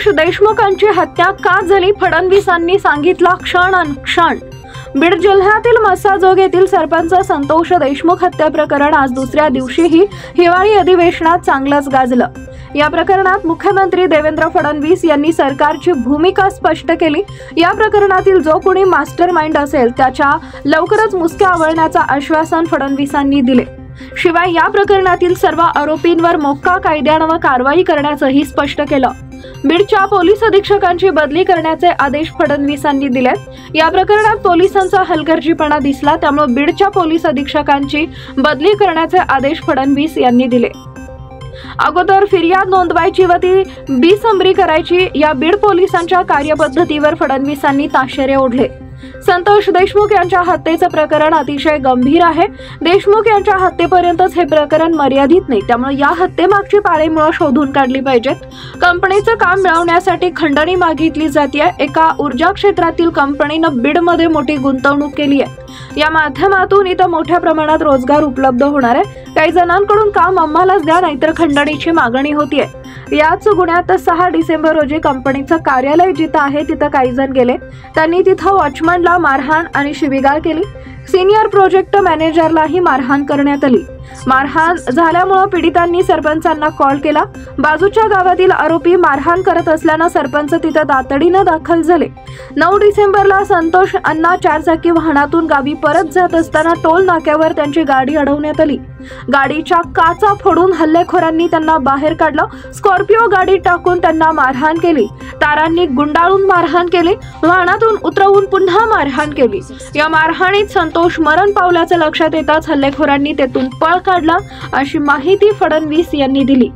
संतोष देशमुखांची हत्या का झाली, फडणवीसांनी सांगितला क्षण. बीड जिल्ह्यातील मस्साजोग येथील सरपंच संतोष देशमुख हत्या प्रकरण आज दुसऱ्या दिवशीही हिवाळी अधिवेशनात चांगलंच गाजलं। या प्रकरणात मुख्यमंत्री देवेंद्र फडणवीस यांनी सरकारची भूमिका स्पष्ट केली। या प्रकरणातील जो कोणी मास्टरमाइंड असेल त्याच्या लवकरच मुसक्या आवळण्याचं आश्वासन फडणवीसांनी दिले। शिवाय या प्रकरणातील सर्व आरोपींवर मोक्का कायद्यानं कारवाई करण्याचंही स्पष्ट केलं। बीडच्या पोलीस अधीक्षकांची बदली करण्याचे आदेश फडणवीसांनी दिलेत। या प्रकरणात पोलिसांचा हलगर्जीपणा दिसला, त्यामुळे बीडच्या पोलीस अधीक्षकांची बदली करण्याचे आदेश फडणवीस यांनी दिले। अगोदर फिर्याद नोंदवायची व ती बिसंबरी करायची, या बीड पोलिसांच्या कार्यपद्धतीवर फडणवीसांनी ताशेरे ओढले। संतोष देशमुख यांच्या हत्येचं प्रकरण अतिशय गंभीर आहे। देशमुख यांच्या हत्येपर्यंतच हे प्रकरण मर्यादित नाही, त्यामुळे या हत्येमागची पाळेमुळं शोधून काढली पाहिजेत। कंपनीचं काम मिळवण्यासाठी खंडणी मागितली जाते। एका ऊर्जा क्षेत्रातील कंपनीनं बीडमध्ये मोठी गुंतवणूक केली आहे। या माध्यमातून इथं मोठ्या प्रमाणात रोजगार उपलब्ध होणार आहे। काही जणांकडून काम आम्हालाच द्या, नाहीतर खंडणीची मागणी होतीये। याच गुन्ह्यात 6 डिसेंबर रोजी कंपनीचं कार्यालय जिथं आहे तिथं काही जण गेले। त्यांनी तिथं वॉचमनला मारहाण आणि शिवीगाळ केली। सीनियर प्रोजेक्ट मॅनेजरलाही मारहाण करण्यात आली। मारहाण झाल्यामुळे पीडितांनी सरपंचांना कॉल केला। बाजूच्या गावातील आरोपी मारहाण करत असल्यानं सरपंच तिथं तातडीनं दाखल झाले। 9 डिसेंबरला संतोष अण्णा 4 चाकी वाहनातून गावी परत जात असताना टोल नाक्यावर त्यांची गाडी अडवण्यात आली। गाडीच्या काचा फोडून हल्लेखोरांनी त्यांना बाहेर काढलं। स्कॉर्पिओ गाडी टाकून त्यांना मारहाण केली। तारांनी गुंडाळून मारहाण केली। वाहनातून उतरवून पुन्हा मारहाण केली। या मारहाणीत संतोष मरण पावल्याचं लक्षात येताच हल्लेखोरांनी तेथून पळ काढला, अशी माहिती फडणवीस यांनी दिली।